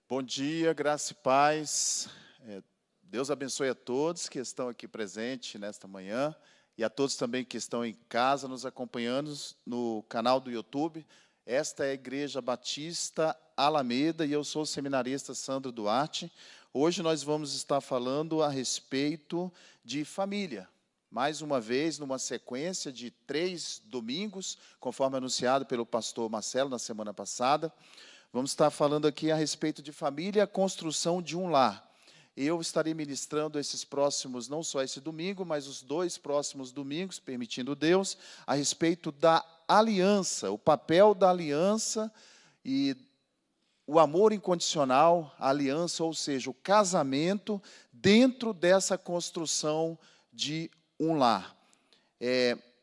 Bom dia, graça e paz. Deus abençoe a todos que estão aqui presentes nesta manhã e a todos também que estão em casa nos acompanhando no canal do YouTube. Esta é a Igreja Batista Alameda e eu sou o seminarista Sandro Duarte. Hoje nós vamos estar falando a respeito de família. Mais uma vez, numa sequência de 3 domingos, conforme anunciado pelo pastor Marcelo na semana passada. Vamos estar falando aqui a respeito de família e a construção de um lar. Eu estarei ministrando esses próximos, não só esse domingo, mas os 2 próximos domingos, permitindo Deus, a respeito da aliança, o papel da aliança e o amor incondicional, a aliança, ou seja, o casamento dentro dessa construção de um lar.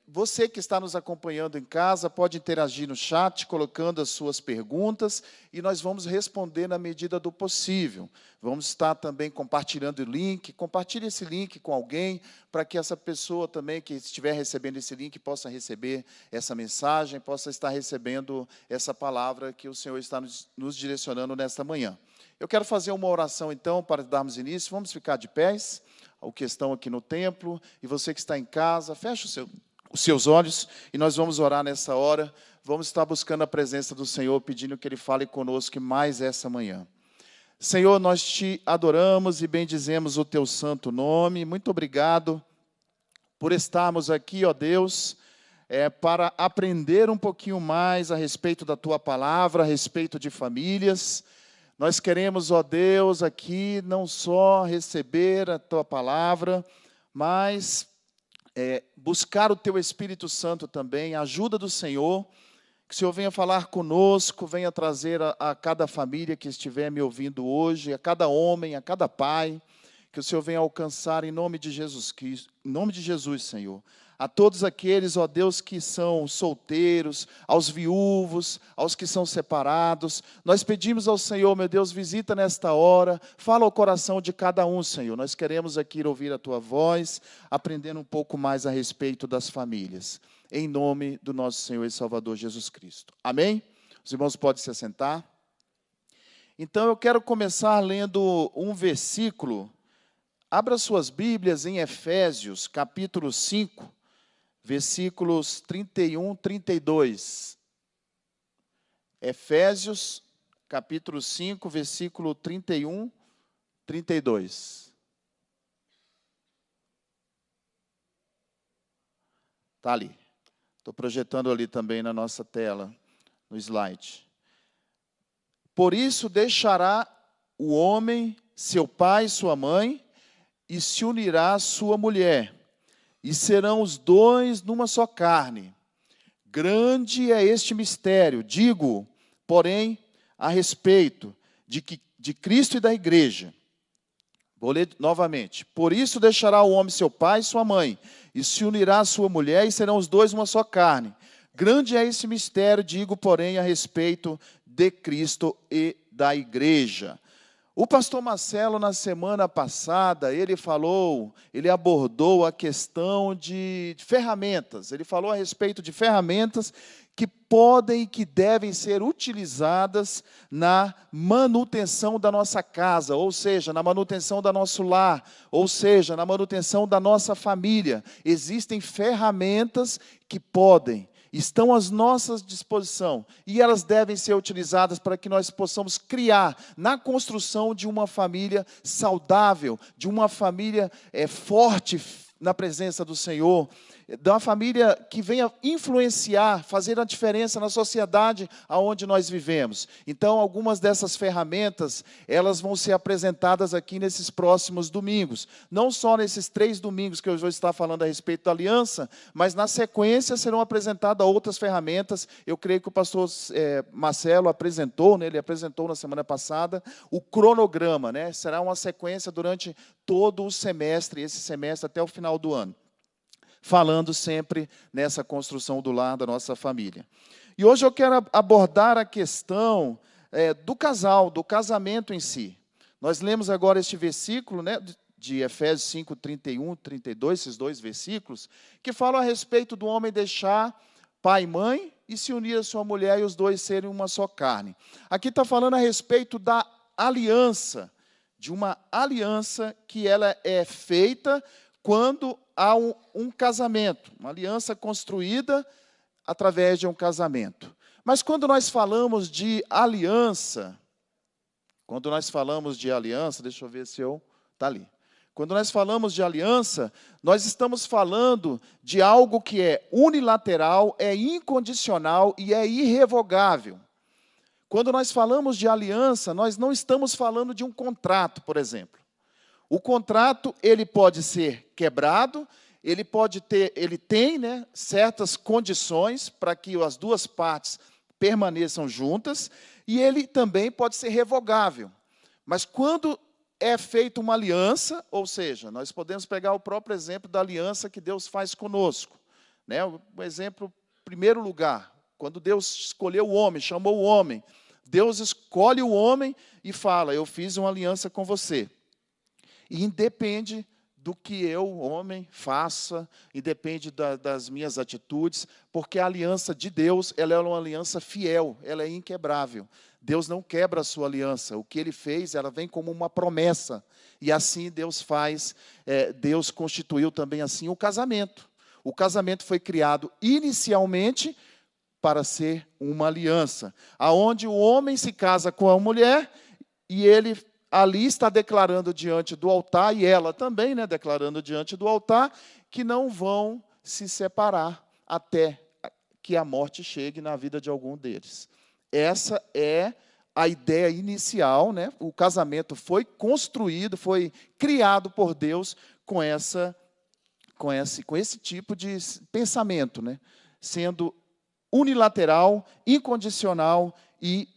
Você que está nos acompanhando em casa pode interagir no chat, colocando as suas perguntas, e nós vamos responder na medida do possível. Vamos estar também compartilhando o link, compartilhe esse link com alguém, para que essa pessoa também que estiver recebendo esse link possa receber essa mensagem, possa estar recebendo essa palavra que o Senhor está nos direcionando nesta manhã. Eu quero fazer uma oração, então, para darmos início. Vamos ficar de pés, o que estão aqui no templo, e você que está em casa, feche os seus olhos, e nós vamos orar nessa hora, vamos estar buscando a presença do Senhor, pedindo que Ele fale conosco mais essa manhã. Senhor, nós te adoramos e bendizemos o teu santo nome, muito obrigado por estarmos aqui, ó Deus, para aprender um pouquinho mais a respeito da tua palavra, a respeito de famílias. Nós queremos, ó Deus, aqui não só receber a tua palavra, mas buscar o teu Espírito Santo também, a ajuda do Senhor, que o Senhor venha falar conosco, venha trazer a cada família que estiver me ouvindo hoje, a cada homem, a cada pai, que o Senhor venha alcançar em nome de Jesus Cristo, em nome de Jesus, Senhor. A todos aqueles, ó Deus, que são solteiros, aos viúvos, aos que são separados, nós pedimos ao Senhor, meu Deus, visita nesta hora, fala ao coração de cada um, Senhor. Nós queremos aqui ouvir a Tua voz, aprendendo um pouco mais a respeito das famílias. Em nome do nosso Senhor e Salvador Jesus Cristo. Amém? Os irmãos podem se assentar. Então, eu quero começar lendo um versículo. Abra suas Bíblias em Efésios, capítulo 5, versículos 31, 32. Efésios, capítulo 5, versículo 31, 32. Está ali. Estou projetando ali também na nossa tela, no slide. Por isso deixará o homem, seu pai e sua mãe, e se unirá à sua mulher, e serão os dois numa só carne. Grande é este mistério, digo, porém, a respeito de Cristo e da igreja. Vou ler novamente. Por isso deixará o homem seu pai e sua mãe, e se unirá à sua mulher, e serão os dois uma só carne. Grande é esse mistério, digo, porém, a respeito de Cristo e da igreja. O pastor Marcelo, na semana passada, ele abordou a questão de ferramentas. Ele falou a respeito de ferramentas que podem e que devem ser utilizadas na manutenção da nossa casa, ou seja, na manutenção do nosso lar, ou seja, na manutenção da nossa família. Existem ferramentas que estão à nossa disposição, e elas devem ser utilizadas para que nós possamos criar na construção de uma família saudável, de uma família forte na presença do Senhor, de uma família que venha influenciar, fazer a diferença na sociedade aonde nós vivemos. Então, algumas dessas ferramentas, elas vão ser apresentadas aqui nesses próximos domingos. Não só nesses 3 domingos que eu vou estar falando a respeito da aliança, mas na sequência serão apresentadas outras ferramentas. Eu creio que o pastor Marcelo apresentou, né, ele apresentou na semana passada, o cronograma, né, será uma sequência durante todo o semestre, esse semestre até o final do ano, falando sempre nessa construção do lar da nossa família. E hoje eu quero abordar a questão do casal, do casamento em si. Nós lemos agora este versículo, né, de Efésios 5, 31, 32, esses 2 versículos, que falam a respeito do homem deixar pai e mãe e se unir à sua mulher e os dois serem uma só carne. Aqui está falando a respeito da aliança, que ela é feita quando há um casamento, uma aliança construída através de um casamento. Mas quando nós falamos de aliança, deixa eu ver se está ali. Quando nós falamos de aliança, nós estamos falando de algo que é unilateral, é incondicional e é irrevogável. Quando nós falamos de aliança, nós não estamos falando de um contrato, por exemplo. O contrato, ele pode ser quebrado, ele tem, né, certas condições para que as duas partes permaneçam juntas, e ele também pode ser revogável. Mas quando é feita uma aliança, ou seja, nós podemos pegar o próprio exemplo da aliança que Deus faz conosco, né? O exemplo, em primeiro lugar, quando Deus escolheu o homem, chamou o homem, Deus escolhe o homem e fala, eu fiz uma aliança com você. E independe do que eu, homem, faça, independe das minhas atitudes, porque a aliança de Deus, ela é uma aliança fiel, ela é inquebrável. Deus não quebra a sua aliança. O que Ele fez, ela vem como uma promessa. E assim Deus faz, Deus constituiu também assim o casamento. O casamento foi criado inicialmente para ser uma aliança, aonde o homem se casa com a mulher e ele ali está declarando diante do altar, e ela também, né, declarando diante do altar, que não vão se separar até que a morte chegue na vida de algum deles. Essa é a ideia inicial, né? O casamento foi construído, foi criado por Deus com esse tipo de pensamento, né? Sendo unilateral, incondicional e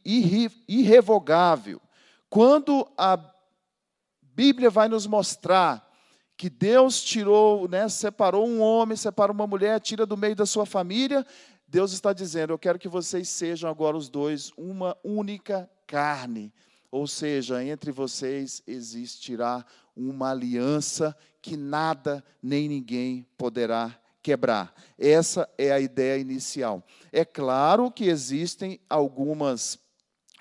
irrevogável. Quando a Bíblia vai nos mostrar que Deus tirou, né, separou um homem, separou uma mulher, tira do meio da sua família, Deus está dizendo, eu quero que vocês sejam agora os dois uma única carne. Ou seja, entre vocês existirá uma aliança que nada nem ninguém poderá quebrar. Essa é a ideia inicial. É claro que existem algumas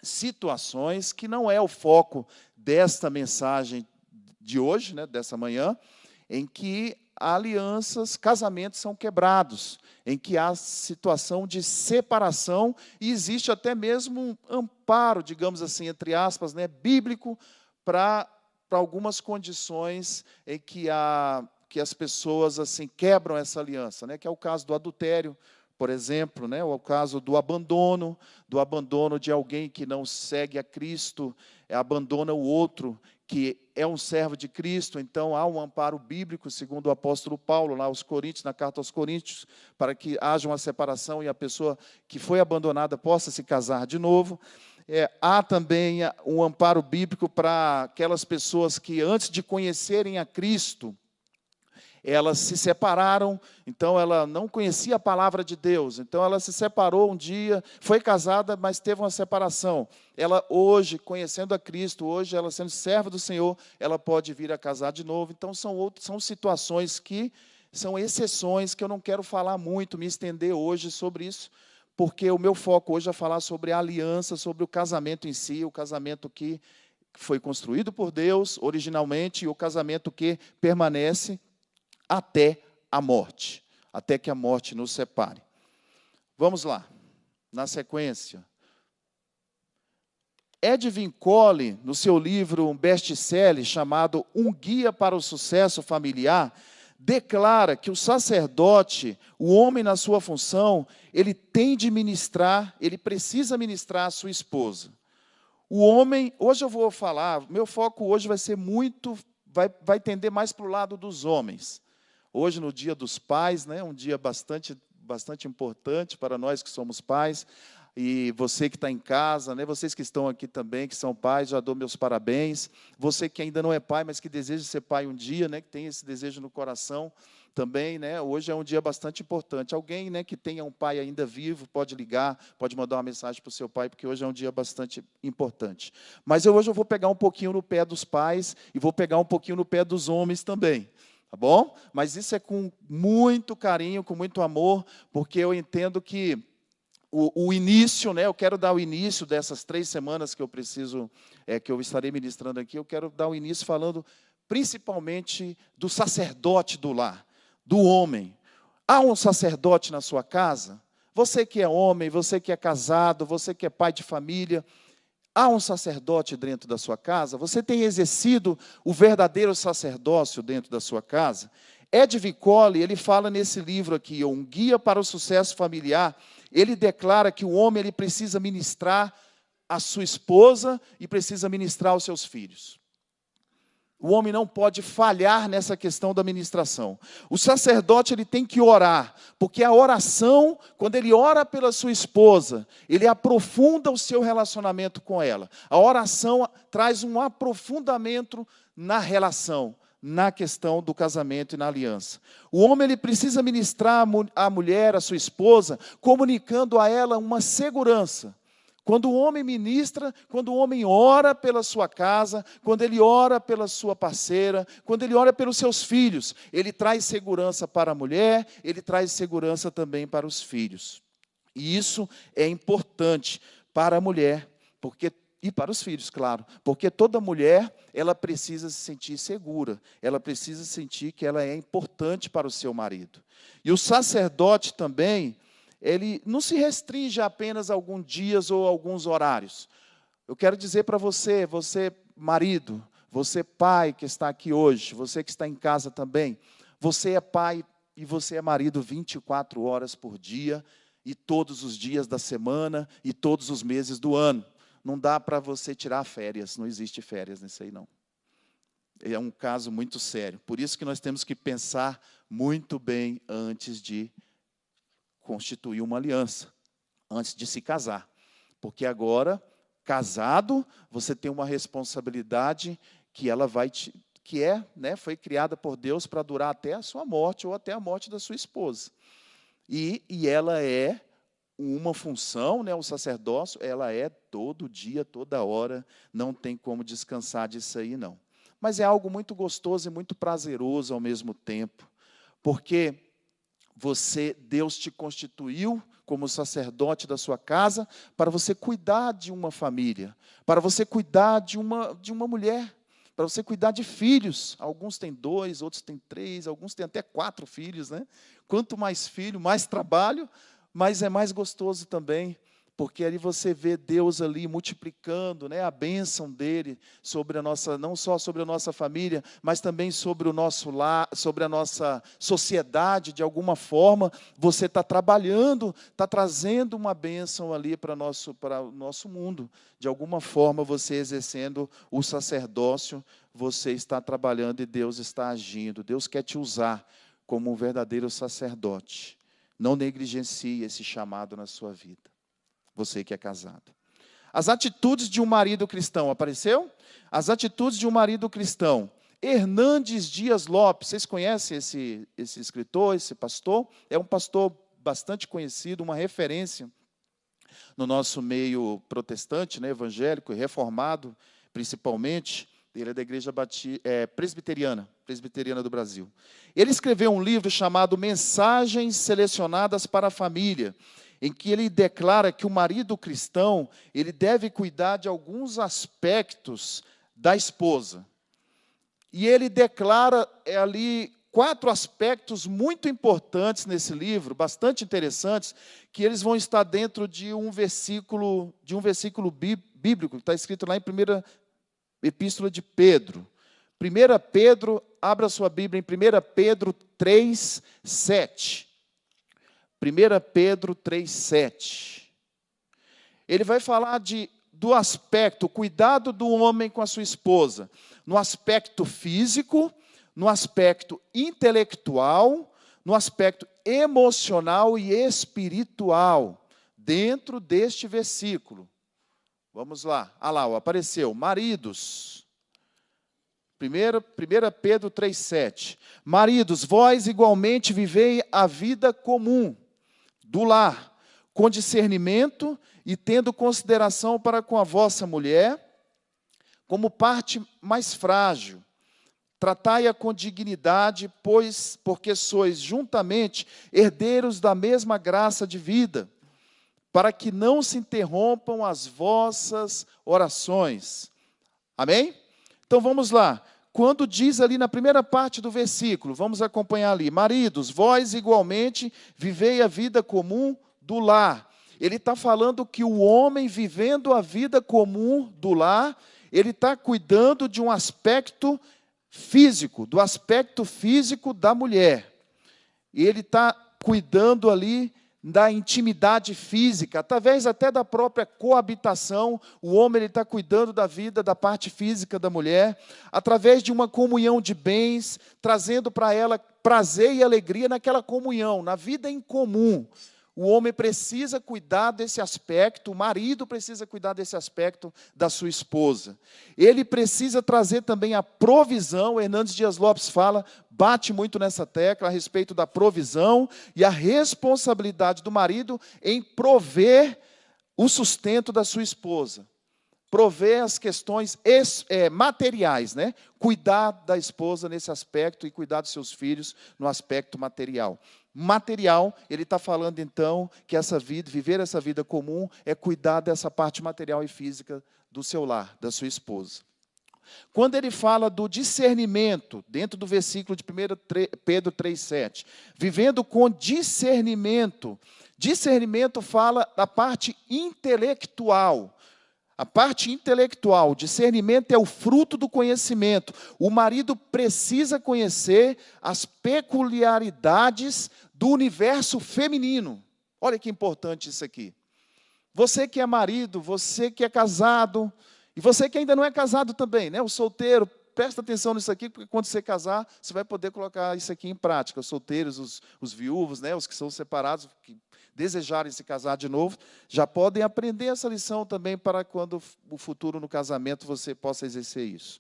situações que não é o foco desta mensagem de hoje, né, dessa manhã, em que alianças, casamentos são quebrados, em que há situação de separação e existe até mesmo um amparo, digamos assim, entre aspas, né, bíblico, para algumas condições em que as pessoas assim quebram essa aliança, né, que é o caso do adultério, por exemplo, né, ou o caso do abandono de alguém que não segue a Cristo, abandona o outro, que é um servo de Cristo. Então, há um amparo bíblico, segundo o apóstolo Paulo, lá aos Coríntios, na carta aos Coríntios, para que haja uma separação e a pessoa que foi abandonada possa se casar de novo. Há também um amparo bíblico para aquelas pessoas que, antes de conhecerem a Cristo, elas se separaram, então ela não conhecia a palavra de Deus, então ela se separou um dia, foi casada, mas teve uma separação. Ela hoje, conhecendo a Cristo, hoje ela sendo serva do Senhor, ela pode vir a casar de novo. Então são situações que são exceções, que eu não quero falar muito, me estender hoje sobre isso, porque o meu foco hoje é falar sobre a aliança, sobre o casamento em si, o casamento que foi construído por Deus originalmente, e o casamento que permanece até a morte, até que a morte nos separe. Vamos lá, na sequência. Edwin Cole, no seu livro, um best-seller chamado Um Guia para o Sucesso Familiar, declara que o sacerdote, o homem na sua função, ele tem de ministrar, ele precisa ministrar a sua esposa. O homem, hoje eu vou falar, meu foco hoje vai ser muito, vai tender mais para o lado dos homens. Hoje, no Dia dos Pais, né, um dia bastante importante para nós que somos pais, e você que está em casa, né, vocês que estão aqui também, que são pais, já dou meus parabéns. Você que ainda não é pai, mas que deseja ser pai um dia, né, que tem esse desejo no coração também, né, hoje é um dia bastante importante. Alguém, né, que tenha um pai ainda vivo, pode ligar, pode mandar uma mensagem para o seu pai, porque hoje é um dia bastante importante. Mas hoje eu vou pegar um pouquinho no pé dos pais e vou pegar um pouquinho no pé dos homens também. Tá bom? Mas isso é com muito carinho, com muito amor, porque eu entendo que o início, né? Eu quero dar o início dessas 3 semanas que eu preciso, que eu estarei ministrando aqui, eu quero dar o início falando principalmente do sacerdote do lar, do homem. Há um sacerdote na sua casa? Você que é homem, você que é casado, você que é pai de família, há um sacerdote dentro da sua casa? Você tem exercido o verdadeiro sacerdócio dentro da sua casa? Ed Vicoli, ele fala nesse livro aqui, Um Guia para o Sucesso Familiar, ele declara que o homem ele precisa ministrar a sua esposa e precisa ministrar aos seus filhos. O homem não pode falhar nessa questão da ministração. O sacerdote ele tem que orar, porque a oração, quando ele ora pela sua esposa, ele aprofunda o seu relacionamento com ela. A oração traz um aprofundamento na relação, na questão do casamento e na aliança. O homem ele precisa ministrar à mulher, à sua esposa, comunicando a ela uma segurança. Quando o homem ministra, quando o homem ora pela sua casa, quando ele ora pela sua parceira, quando ele ora pelos seus filhos, ele traz segurança para a mulher, ele traz segurança também para os filhos. E isso é importante para a mulher, e para os filhos, claro, porque toda mulher, ela precisa se sentir segura, ela precisa sentir que ela é importante para o seu marido. E o sacerdote também, ele não se restringe a apenas alguns dias ou alguns horários. Eu quero dizer para você, você marido, você pai que está aqui hoje, você que está em casa também, você é pai e você é marido 24 horas por dia, e todos os dias da semana, e todos os meses do ano. Não dá para você tirar férias, não existe férias nisso aí não. É um caso muito sério. Por isso que nós temos que pensar muito bem antes de constituir uma aliança, antes de se casar. Porque agora, casado, você tem uma responsabilidade que ela foi criada por Deus para durar até a sua morte ou até a morte da sua esposa. E ela é uma função, o sacerdócio, ela é todo dia, toda hora, não tem como descansar disso aí, não. Mas é algo muito gostoso e muito prazeroso ao mesmo tempo, porque Deus te constituiu como sacerdote da sua casa para você cuidar de uma família, para você cuidar de uma mulher, para você cuidar de filhos. Alguns têm 2, outros têm 3, alguns têm até 4 filhos, né? Quanto mais filho, mais trabalho, mas é mais gostoso também, porque ali você vê Deus ali multiplicando, a bênção dele sobre não só sobre a nossa família, mas também sobre o nosso lar, sobre a nossa sociedade. De alguma forma, você está trabalhando, está trazendo uma bênção ali para o nosso mundo. De alguma forma, você exercendo o sacerdócio, você está trabalhando e Deus está agindo. Deus quer te usar como um verdadeiro sacerdote. Não negligencie esse chamado na sua vida. Você que é casado. As atitudes de um marido cristão, apareceu? As atitudes de um marido cristão. Hernandes Dias Lopes, vocês conhecem esse escritor, esse pastor? É um pastor bastante conhecido, uma referência no nosso meio protestante, evangélico e reformado, principalmente. Ele é da igreja presbiteriana do Brasil. Ele escreveu um livro chamado Mensagens Selecionadas para a Família, em que ele declara que o marido cristão, ele deve cuidar de alguns aspectos da esposa. E ele declara ali 4 aspectos muito importantes nesse livro, bastante interessantes, que eles vão estar dentro de um versículo bíblico, que está escrito lá em 1ª Epístola de Pedro. 1 Pedro, abra sua Bíblia em 1 Pedro 3, 7. 1 Pedro 3, 7. Ele vai falar do aspecto, cuidado do homem com a sua esposa, no aspecto físico, no aspecto intelectual, no aspecto emocional e espiritual, dentro deste versículo. Vamos lá, apareceu, maridos. 1 Pedro 3, 7. Maridos, vós igualmente vivei a vida comum do lar, com discernimento e tendo consideração para com a vossa mulher, como parte mais frágil. Tratai-a com dignidade, porque sois juntamente herdeiros da mesma graça de vida, para que não se interrompam as vossas orações. Amém? Então vamos lá. Quando diz ali na primeira parte do versículo, vamos acompanhar ali: maridos, vós igualmente vivei a vida comum do lar. Ele está falando que o homem vivendo a vida comum do lar, ele está cuidando de um aspecto físico, do aspecto físico da mulher. E ele está cuidando ali da intimidade física, através até da própria coabitação. O homem está cuidando da vida, da parte física da mulher, através de uma comunhão de bens, trazendo para ela prazer e alegria naquela comunhão, na vida em comum. O homem precisa cuidar desse aspecto, o marido precisa cuidar desse aspecto da sua esposa. Ele precisa trazer também a provisão. O Hernandes Dias Lopes bate muito nessa tecla a respeito da provisão e a responsabilidade do marido em prover o sustento da sua esposa. Prover as questões materiais, né? Cuidar da esposa nesse aspecto e cuidar dos seus filhos no aspecto material. Material, ele está falando então que viver essa vida comum é cuidar dessa parte material e física do seu lar, da sua esposa. Quando ele fala do discernimento, dentro do versículo de 1 Pedro 3,7, vivendo com discernimento, discernimento fala da parte intelectual. A parte intelectual, discernimento é o fruto do conhecimento. O marido precisa conhecer as peculiaridades do universo feminino. Olha que importante isso aqui. Você que é marido, você que é casado, e você que ainda não é casado também, né? O solteiro, presta atenção nisso aqui, porque quando você casar, você vai poder colocar isso aqui em prática. Os solteiros, os viúvos, né? Os que são separados, que desejarem se casar de novo, já podem aprender essa lição também para quando o futuro no casamento você possa exercer isso.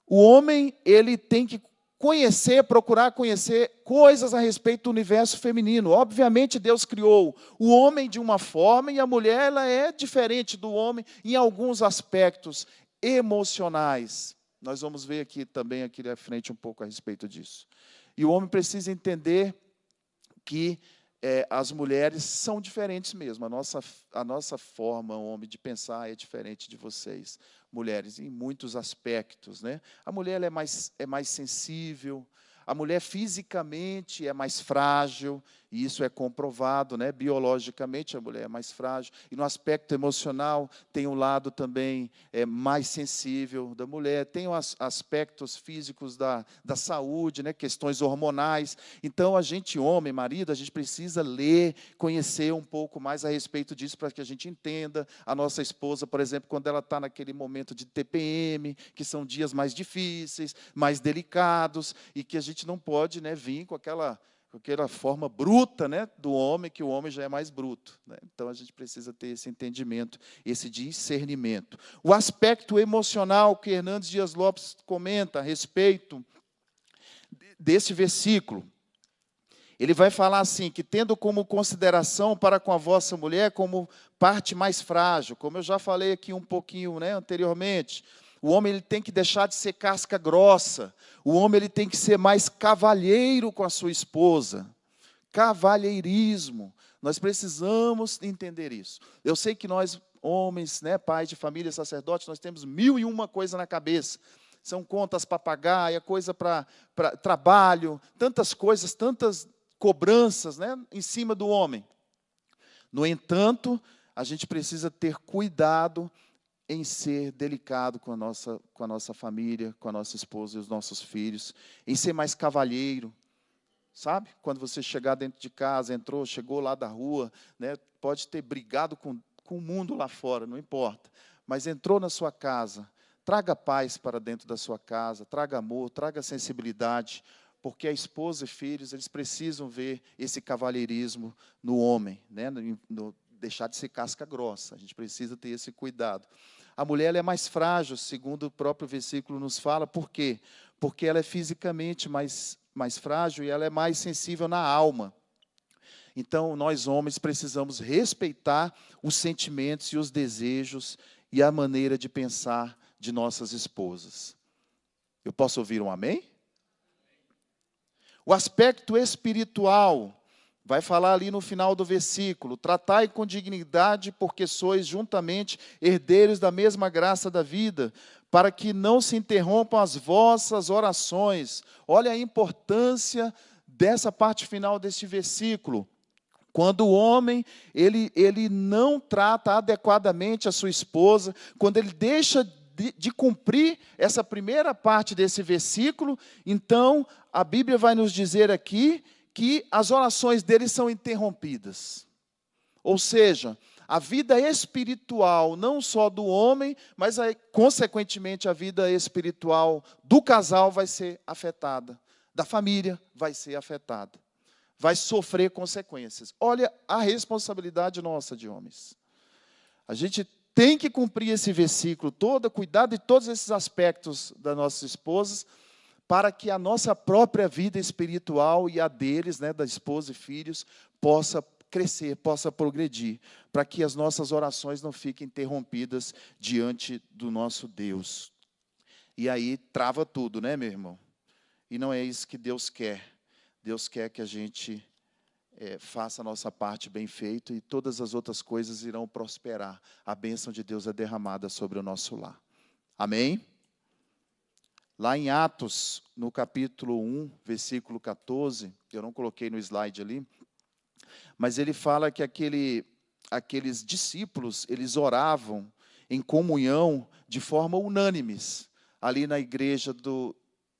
O homem, ele tem que procurar conhecer coisas a respeito do universo feminino. Obviamente, Deus criou o homem de uma forma e a mulher ela é diferente do homem em alguns aspectos emocionais. Nós vamos ver aqui também, aqui à frente, um pouco a respeito disso. E o homem precisa entender que as mulheres são diferentes mesmo. A nossa forma, homem, de pensar é diferente de vocês, mulheres, em muitos aspectos, né? A mulher ela é mais sensível, a mulher fisicamente é mais frágil, e isso é comprovado, né? Biologicamente a mulher é mais frágil, e no aspecto emocional tem um lado também mais sensível da mulher, tem os aspectos físicos da saúde, né? Questões hormonais. Então a gente, homem, marido, a gente precisa ler, conhecer um pouco mais a respeito disso para que a gente entenda. A nossa esposa, por exemplo, quando ela está naquele momento de TPM, que são dias mais difíceis, mais delicados, e que a gente não pode, né, vir com aquela forma bruta, né, do homem, que o homem já é mais bruto, né? Então a gente precisa ter esse entendimento, esse discernimento. O aspecto emocional que Hernandes Dias Lopes comenta a respeito desse versículo, ele vai falar assim, que tendo como consideração para com a vossa mulher como parte mais frágil, como eu já falei aqui um pouquinho, né, anteriormente. O homem ele tem que deixar de ser casca grossa. O homem ele tem que ser mais cavalheiro com a sua esposa. Cavalheirismo. Nós precisamos entender isso. Eu sei que nós, homens, né, pais de família, sacerdotes, nós temos 1001 coisa na cabeça. São contas para pagar, é coisa para trabalho, tantas coisas, tantas cobranças, né, em cima do homem. No entanto, a gente precisa ter cuidado em ser delicado com a nossa família, com a nossa esposa e os nossos filhos, em ser mais cavalheiro, sabe? Quando você chegar dentro de casa, chegou lá da rua, né, pode ter brigado com o mundo lá fora, não importa, mas entrou na sua casa, traga paz para dentro da sua casa, traga amor, traga sensibilidade, porque a esposa e filhos, eles precisam ver esse cavalheirismo no homem, né, deixar de ser casca grossa, a gente precisa ter esse cuidado. A mulher ela é mais frágil, segundo o próprio versículo nos fala. Por quê? Porque ela é fisicamente mais frágil e ela é mais sensível na alma. Então, nós homens precisamos respeitar os sentimentos e os desejos e a maneira de pensar de nossas esposas. Eu posso ouvir um amém? O aspecto espiritual Vai falar ali no final do versículo: tratai com dignidade, porque sois juntamente herdeiros da mesma graça da vida, para que não se interrompam as vossas orações. Olha a importância dessa parte final deste versículo. Quando o homem ele não trata adequadamente a sua esposa, quando ele deixa de cumprir essa primeira parte desse versículo, então a Bíblia vai nos dizer aqui que as orações dele são interrompidas. Ou seja, a vida espiritual, não só do homem, mas, consequentemente, a vida espiritual do casal vai ser afetada, da família vai ser afetada, vai sofrer consequências. Olha a responsabilidade nossa de homens. A gente tem que cumprir esse versículo todo, cuidar de todos esses aspectos das nossas esposas, para que a nossa própria vida espiritual e a deles, né, da esposa e filhos, possa crescer, possa progredir, para que as nossas orações não fiquem interrompidas diante do nosso Deus. E aí trava tudo, né, meu irmão? E não é isso que Deus quer. Deus quer que a gente faça a nossa parte bem feita e todas as outras coisas irão prosperar. A bênção de Deus é derramada sobre o nosso lar. Amém? Lá em Atos, no capítulo 1, versículo 14, eu não coloquei no slide ali, mas ele fala que aqueles discípulos, eles oravam em comunhão de forma unânimes, ali na igreja,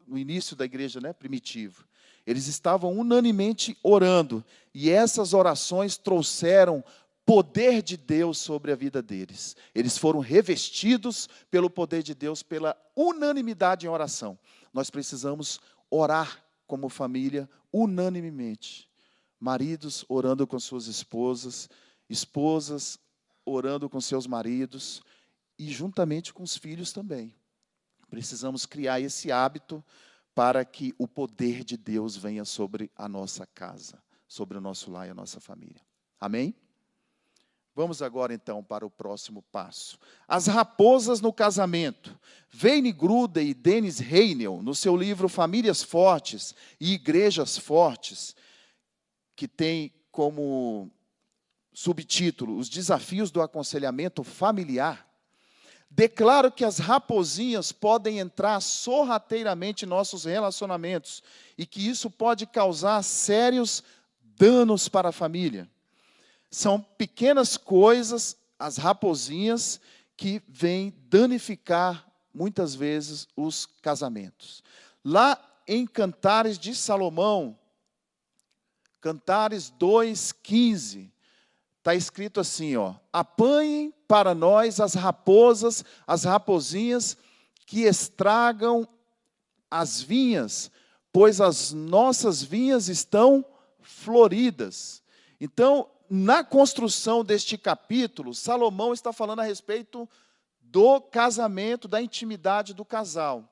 no início da igreja, né, primitiva. Eles estavam unanimemente orando, e essas orações trouxeram poder de Deus sobre a vida deles. Eles foram revestidos pelo poder de Deus, pela unanimidade em oração. Nós precisamos orar como família unanimemente. Maridos orando com suas esposas, esposas orando com seus maridos e juntamente com os filhos também. Precisamos criar esse hábito para que o poder de Deus venha sobre a nossa casa, sobre o nosso lar e a nossa família. Amém? Vamos agora, então, para o próximo passo. As raposas no casamento. Wayne Grudem e Dennis Heinel, no seu livro Famílias Fortes e Igrejas Fortes, que tem como subtítulo Os Desafios do Aconselhamento Familiar, declaram que as raposinhas podem entrar sorrateiramente em nossos relacionamentos e que isso pode causar sérios danos para a família. São pequenas coisas, as raposinhas, que vêm danificar, muitas vezes, os casamentos. Lá em Cantares de Salomão, Cantares 2:15, está escrito assim, ó: apanhem para nós as raposas, as raposinhas que estragam as vinhas, pois as nossas vinhas estão floridas. Então, na construção deste capítulo, Salomão está falando a respeito do casamento, da intimidade do casal.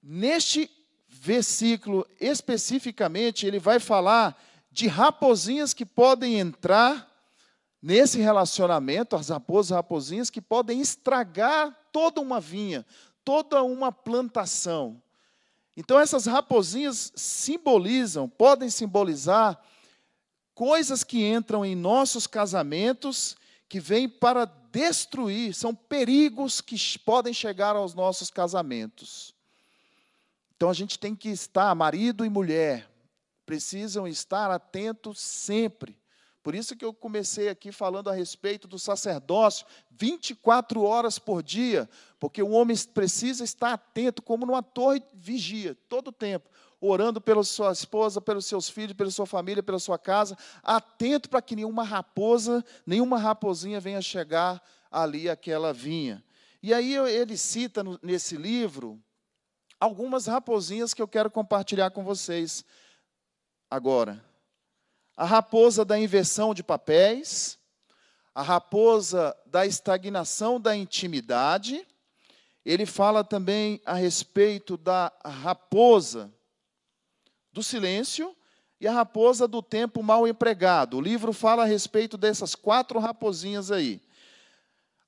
Neste versículo, especificamente, ele vai falar de raposinhas que podem entrar nesse relacionamento, as raposinhas que podem estragar toda uma vinha, toda uma plantação. Então, essas raposinhas podem simbolizar coisas que entram em nossos casamentos, que vêm para destruir, são perigos que podem chegar aos nossos casamentos. Então, a gente tem que estar, marido e mulher, precisam estar atentos sempre. Por isso que eu comecei aqui falando a respeito do sacerdócio, 24 horas por dia, porque o homem precisa estar atento, como numa torre vigia, todo o tempo, orando pela sua esposa, pelos seus filhos, pela sua família, pela sua casa, atento para que nenhuma raposinha venha chegar ali àquela vinha. E aí ele cita nesse livro algumas raposinhas que eu quero compartilhar com vocês agora. A raposa da inversão de papéis, a raposa da estagnação da intimidade. Ele fala também a respeito da raposa do silêncio e a raposa do tempo mal empregado. O livro fala a respeito dessas 4 raposinhas aí.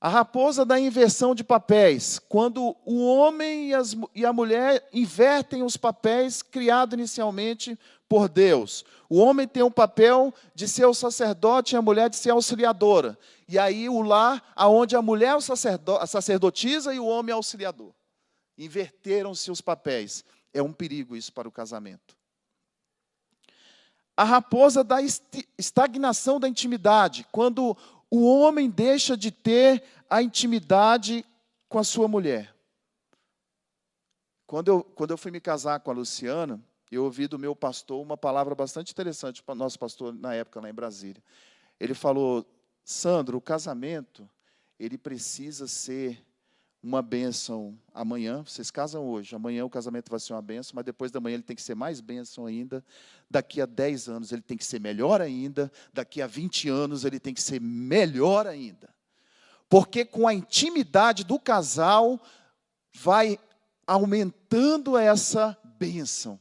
A raposa da inversão de papéis, quando o homem e a mulher invertem os papéis criados inicialmente por Deus. O homem tem o papel de ser o sacerdote e a mulher de ser a auxiliadora. E aí o lar, onde a mulher é a sacerdotisa e o homem é o auxiliador. Inverteram-se os papéis. É um perigo isso para o casamento. A raposa da estagnação da intimidade, quando o homem deixa de ter a intimidade com a sua mulher. Quando eu fui me casar com a Luciana, eu ouvi do meu pastor uma palavra bastante interessante, para o nosso pastor na época lá em Brasília. Ele falou: Sandro, o casamento, ele precisa ser uma bênção amanhã. Vocês casam hoje, amanhã o casamento vai ser uma bênção, mas depois da manhã ele tem que ser mais bênção ainda. Daqui a 10 anos ele tem que ser melhor ainda. Daqui a 20 anos ele tem que ser melhor ainda. Porque com a intimidade do casal vai aumentando essa bênção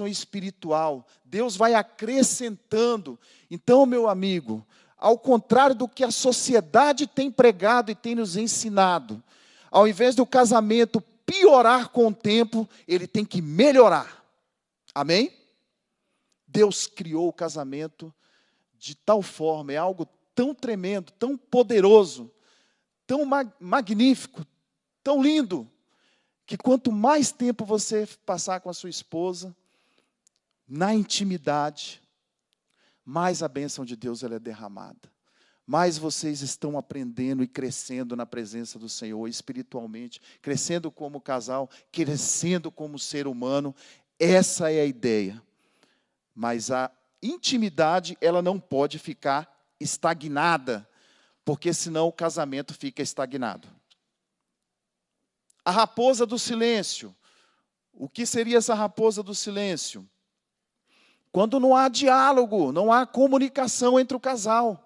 espiritual. Deus vai acrescentando. Então, meu amigo, ao contrário do que a sociedade tem pregado e tem nos ensinado, ao invés do casamento piorar com o tempo, ele tem que melhorar. Amém? Deus criou o casamento de tal forma, é algo tão tremendo, tão poderoso, tão magnífico, tão lindo, que quanto mais tempo você passar com a sua esposa, na intimidade, mais a bênção de Deus ela é derramada. Mais vocês estão aprendendo e crescendo na presença do Senhor, espiritualmente, crescendo como casal, crescendo como ser humano. Essa é a ideia. Mas a intimidade, ela não pode ficar estagnada, porque senão o casamento fica estagnado. A raposa do silêncio. O que seria essa raposa do silêncio? Quando não há diálogo, não há comunicação entre o casal.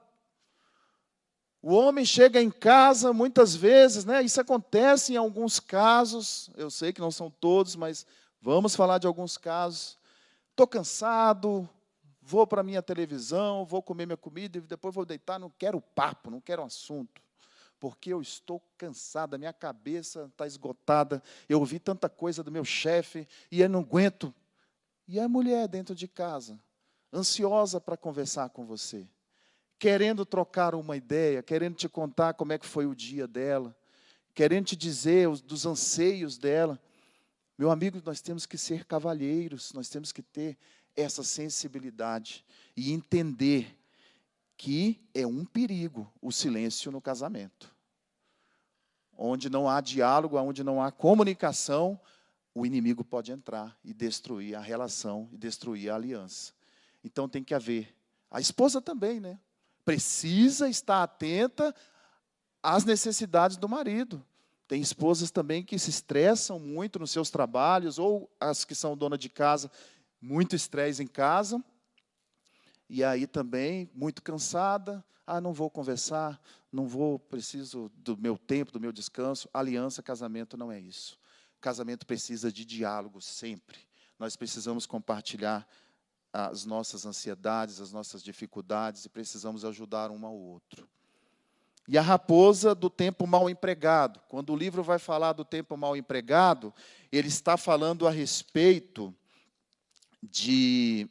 O homem chega em casa, muitas vezes, né, isso acontece em alguns casos, eu sei que não são todos, mas vamos falar de alguns casos. Estou cansado, vou para a minha televisão, vou comer minha comida e depois vou deitar, não quero papo, não quero assunto, porque eu estou cansada, minha cabeça está esgotada, eu ouvi tanta coisa do meu chefe e eu não aguento. E a mulher dentro de casa, ansiosa para conversar com você, querendo trocar uma ideia, querendo te contar como é que foi o dia dela, querendo te dizer dos anseios dela. Meu amigo, nós temos que ser cavalheiros, nós temos que ter essa sensibilidade e entender que é um perigo o silêncio no casamento. Onde não há diálogo, onde não há comunicação, o inimigo pode entrar e destruir a relação, e destruir a aliança. Então tem que haver. A esposa também, né? Precisa estar atenta às necessidades do marido. Tem esposas também que se estressam muito nos seus trabalhos, ou as que são dona de casa, muito estresse em casa, e aí também, muito cansada, não vou conversar, não vou, preciso do meu tempo, do meu descanso. Aliança, casamento não é isso. Casamento precisa de diálogo sempre. Nós precisamos compartilhar as nossas ansiedades, as nossas dificuldades, e precisamos ajudar um ao outro. E a raposa do tempo mal empregado. Quando o livro vai falar do tempo mal empregado, ele está falando a respeito de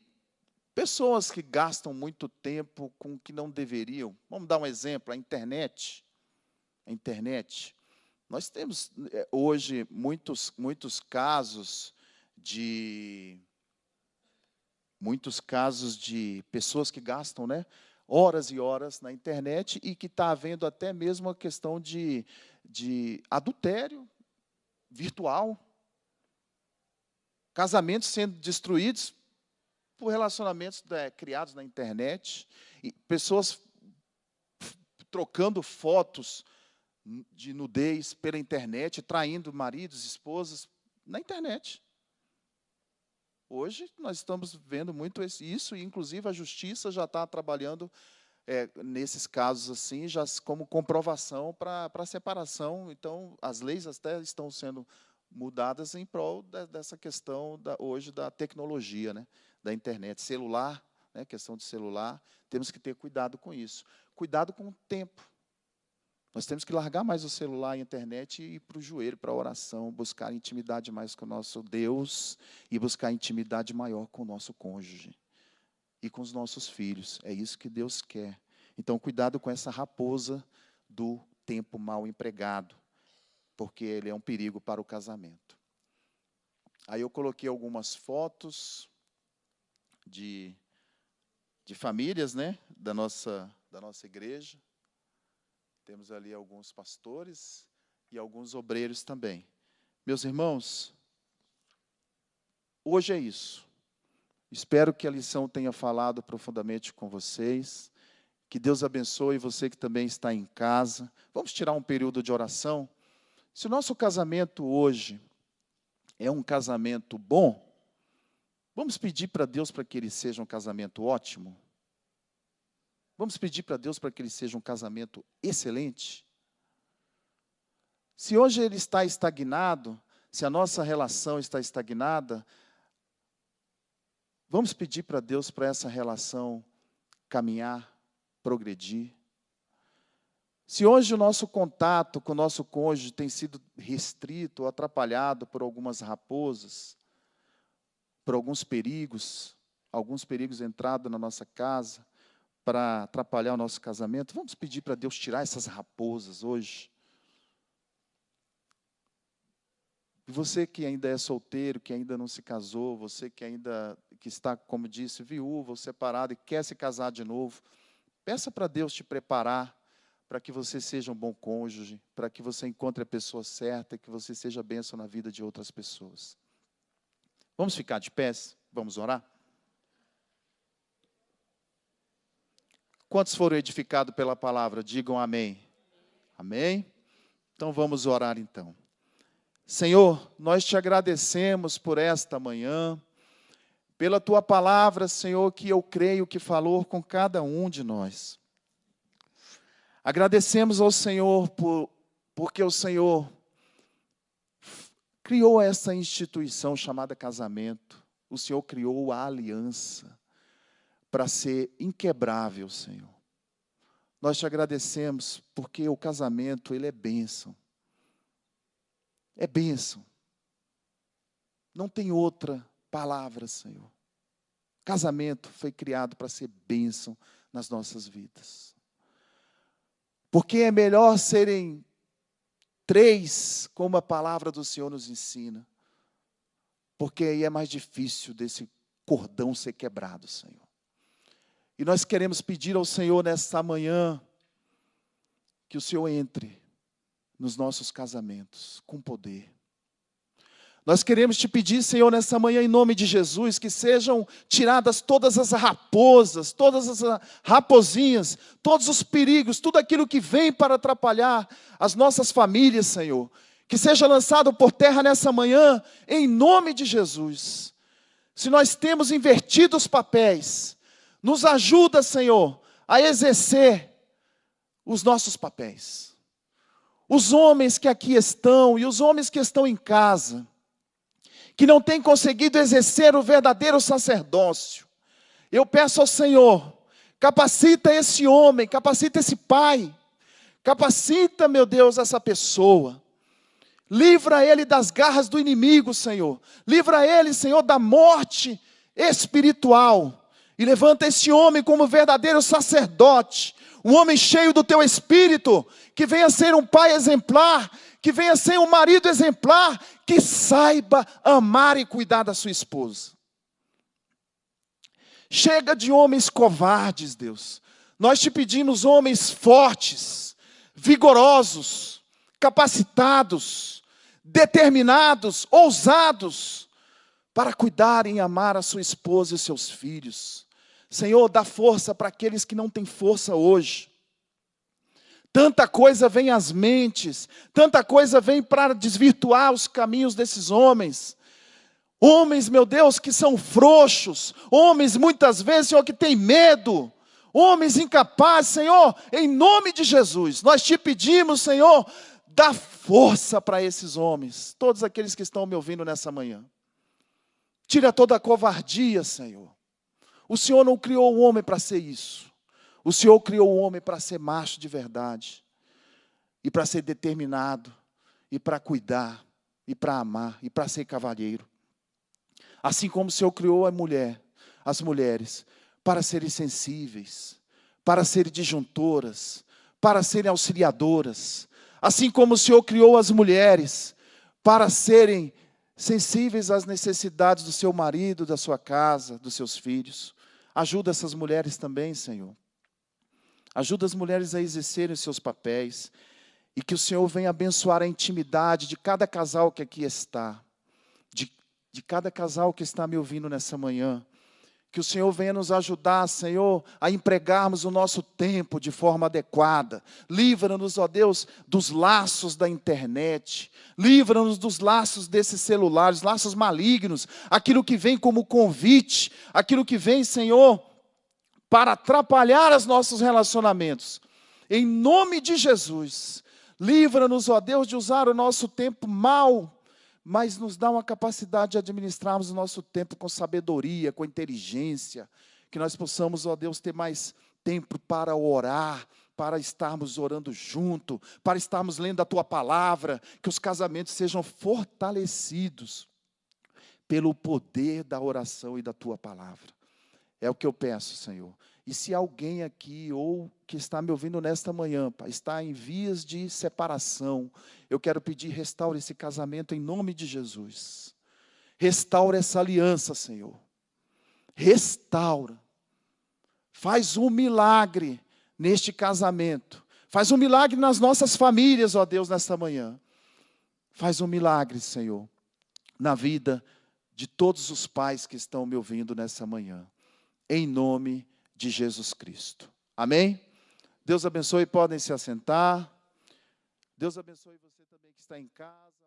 pessoas que gastam muito tempo com o que não deveriam. Vamos dar um exemplo, a internet. A internet. Nós temos hoje muitos casos de pessoas que gastam, né, horas e horas na internet e que está havendo até mesmo a questão de adultério virtual, casamentos sendo destruídos por relacionamentos criados na internet, e pessoas trocando fotos de nudez pela internet, traindo maridos, esposas, na internet. Hoje nós estamos vendo muito isso, e inclusive a justiça já está trabalhando nesses casos assim, já como comprovação para a separação. Então, as leis até estão sendo mudadas em prol dessa questão hoje da tecnologia, né, da internet, celular, né, questão de celular. Temos que ter cuidado com isso. Cuidado com o tempo. Nós temos que largar mais o celular e a internet e ir para o joelho, para a oração, buscar intimidade mais com o nosso Deus e buscar intimidade maior com o nosso cônjuge e com os nossos filhos. É isso que Deus quer. Então, cuidado com essa raposa do tempo mal empregado, porque ele é um perigo para o casamento. Aí eu coloquei algumas fotos de famílias, né, da nossa igreja. Temos ali alguns pastores e alguns obreiros também. Meus irmãos, hoje é isso. Espero que a lição tenha falado profundamente com vocês. Que Deus abençoe você que também está em casa. Vamos tirar um período de oração? Se o nosso casamento hoje é um casamento bom, vamos pedir para Deus para que ele seja um casamento ótimo? Vamos pedir para Deus para que ele seja um casamento excelente? Se hoje ele está estagnado, se a nossa relação está estagnada, vamos pedir para Deus para essa relação caminhar, progredir. Se hoje o nosso contato com o nosso cônjuge tem sido restrito ou atrapalhado por algumas raposas, por alguns perigos entrados na nossa casa, para atrapalhar o nosso casamento, vamos pedir para Deus tirar essas raposas hoje. E você que ainda é solteiro, que ainda não se casou, você que está, como disse, viúvo ou separado e quer se casar de novo, peça para Deus te preparar para que você seja um bom cônjuge, para que você encontre a pessoa certa e que você seja bênção na vida de outras pessoas. Vamos ficar de pés? Vamos orar? Quantos foram edificados pela palavra? Digam amém. Amém? Então vamos orar então. Senhor, nós te agradecemos por esta manhã, pela tua palavra, Senhor, que eu creio que falou com cada um de nós. Agradecemos ao Senhor porque o Senhor criou essa instituição chamada casamento. O Senhor criou a aliança para ser inquebrável, Senhor. Nós te agradecemos porque o casamento, ele é bênção. É bênção. Não tem outra palavra, Senhor. Casamento foi criado para ser bênção nas nossas vidas. Porque é melhor serem 3, como a palavra do Senhor nos ensina. Porque aí é mais difícil desse cordão ser quebrado, Senhor. E nós queremos pedir ao Senhor nesta manhã que o Senhor entre nos nossos casamentos com poder. Nós queremos te pedir, Senhor, nessa manhã, em nome de Jesus, que sejam tiradas todas as raposas, todas as raposinhas, todos os perigos, tudo aquilo que vem para atrapalhar as nossas famílias, Senhor. Que seja lançado por terra nessa manhã, em nome de Jesus. Se nós temos invertido os papéis, nos ajuda, Senhor, a exercer os nossos papéis. Os homens que aqui estão e os homens que estão em casa, que não têm conseguido exercer o verdadeiro sacerdócio, eu peço ao Senhor, capacita esse homem, capacita esse pai, capacita, meu Deus, essa pessoa. Livra ele das garras do inimigo, Senhor. Livra ele, Senhor, da morte espiritual. E levanta esse homem como verdadeiro sacerdote, um homem cheio do teu espírito, que venha ser um pai exemplar, que venha ser um marido exemplar, que saiba amar e cuidar da sua esposa. Chega de homens covardes, Deus. Nós te pedimos homens fortes, vigorosos, capacitados, determinados, ousados, para cuidar e amar a sua esposa e seus filhos. Senhor, dá força para aqueles que não têm força hoje. Tanta coisa vem às mentes, tanta coisa vem para desvirtuar os caminhos desses homens. Homens, meu Deus, que são frouxos, homens muitas vezes, Senhor, que têm medo, homens incapazes, Senhor, em nome de Jesus, nós te pedimos, Senhor, dá força para esses homens, todos aqueles que estão me ouvindo nessa manhã. Tira toda a covardia, Senhor. O Senhor não criou o homem para ser isso. O Senhor criou o homem para ser macho de verdade. e para ser determinado, e para cuidar, e para amar, e para ser cavalheiro. Assim como o Senhor criou as mulheres, para serem sensíveis, para serem disjuntoras, para serem auxiliadoras. Assim como o Senhor criou as mulheres, para serem sensíveis às necessidades do seu marido, da sua casa, dos seus filhos. Ajuda essas mulheres também, Senhor. Ajuda as mulheres a exercerem os seus papéis. E que o Senhor venha abençoar a intimidade de cada casal que aqui está. De cada casal que está me ouvindo nessa manhã. Que o Senhor venha nos ajudar, Senhor, a empregarmos o nosso tempo de forma adequada. Livra-nos, ó Deus, dos laços da internet. Livra-nos dos laços desses celulares, laços malignos. Aquilo que vem como convite. Aquilo que vem, Senhor, para atrapalhar os nossos relacionamentos. Em nome de Jesus, livra-nos, ó Deus, de usar o nosso tempo mal, mas nos dá uma capacidade de administrarmos o nosso tempo com sabedoria, com inteligência, que nós possamos, ó Deus, ter mais tempo para orar, para estarmos orando junto, para estarmos lendo a Tua palavra, que os casamentos sejam fortalecidos pelo poder da oração e da Tua palavra. É o que eu peço, Senhor. E se alguém aqui, ou que está me ouvindo nesta manhã, Pai, está em vias de separação, eu quero pedir, restaure esse casamento em nome de Jesus. Restaura essa aliança, Senhor. Restaura. Faz um milagre neste casamento. Faz um milagre nas nossas famílias, ó Deus, nesta manhã. Faz um milagre, Senhor, na vida de todos os pais que estão me ouvindo nessa manhã. Em nome de Jesus Cristo. Amém? Deus abençoe, podem se assentar. Deus abençoe você também que está em casa.